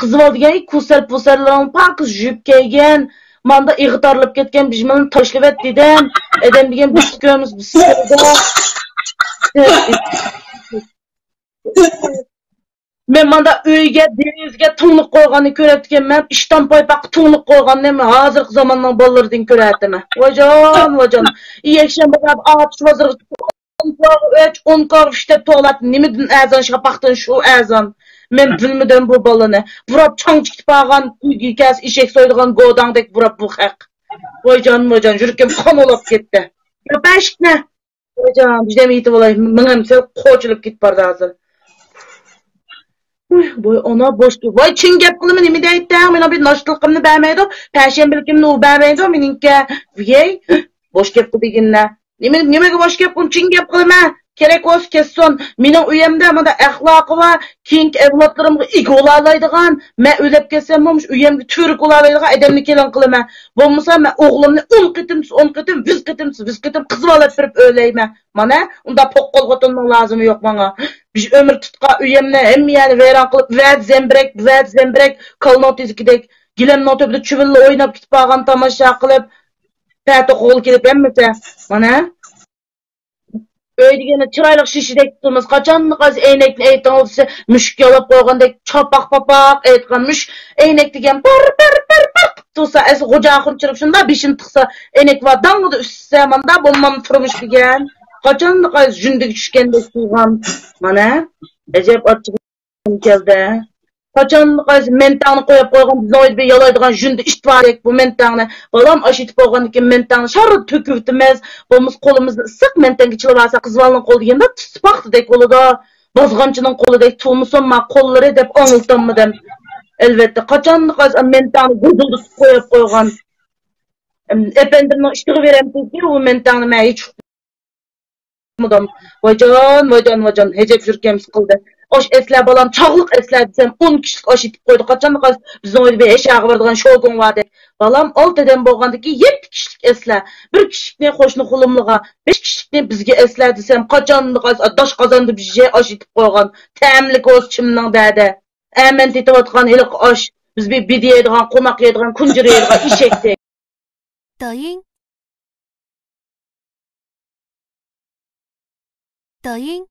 qızval degan kusar-pusarlarning pakız jüp kelgan. Manda ig'itarlab ketgan bijmani tashlab et dedim. Edem degan biz ko'miz biz. Men manda uyga, denizga tunliq qo'yganni ko'rayotganman. Ishdan paypaq tunliq qo'yganni men hozirgi zamonning bolalaridan ko'rayapman. Vojon. Yakshanba ağaç vazir 10 kar işte to'lat nimadan azon shapaqdan shu azon. Men bilmadim bu balani. Burab chang chiqib qolgan uygas eshak so'ydigan godangdek burab bu haq. Vojon, yurkim qon olib ketdi. Bashikna. Vojon, bizda yetib olay. Menimcha qo'chilib ketib bordi hozir. Boy ona boş ki. Vay Çin gap kılımı nimi deyip de men bir naştılıkımını beğenmeydi. Perşembelikimni o beğenmeydi. Meninki viyey. Boş gap kıldı deginle. Nime boş gap kılım Çin gap kılımı. Kerek olsun kesson. Menin uyemde ama da ahlakı var. Kink evlatlarımı iki olalaydıgan. Men ölep kessem olmuş. Uyemde türk olalaydıgan. Edemli kelen kılımı. Bulmasa men oğlumni 10 kıtım, 100 kıtım kızı alıp verip öyleyme. Mana onda pok kol kotunun lazımı yok bana. Biz ömür tutqa uyemne hem yani veyran kılıp vəd zembrek kalnot izgidek gilen notobda çüvülle oynap gitip ağan tamaşa kılıp pəti qoğul kelip emmese mana öydegene çıraylık şişidek tutulmaz kaçanlı qaz eynekli eytan olsa müşk yalap koyğandek çapak eytqanmış eynek degen par tutsa esi qoca çırıp şunda bişin tıksa eynek var dangıda üstse manda bulmam turmuş degen kaçanlı qaz jündük düşkendek tuğan mana acep açıqım keldi. Kaçanlı qaz mentağını koyup koygan biz oydu bir yalaydıgan jündü iştvarek bu mentağını balam aşitip koygan iken mentağını şarı töküvtümez bolmaz kolumuzni ısık mentağını çılып alsa qızvalının kolu degende tutpaqtı dek olu da bazğançının kolu dek tuğmusun ma kolları dep oңultanmı dem elbette kaçanlı qaz mentağını guduldu koyup koygan efendimnin iştiği verem tezgi o mentağını ma hiç Vojon, hecep jürkemiz kıldı. Oş esler balam çağlık esler desem 10 kişilik oş itip koydu. Kaçan qaz bizim oyda bir eşağı vardıgan şogun vardı. Balam ol dedem bolğandaki 7 kişilik esler. 1 kişilikne qoşnu qulumluğa, 5 kişilikne bizge esler desem kaçan qaz daş qazandı bizge oş itip koygan. Təmlik oş çimning däde. Ämen tetip atgan helik oş. Biz bir bidiyedigan, qonak yedigan, kunjur yedigan işekdi. 抖音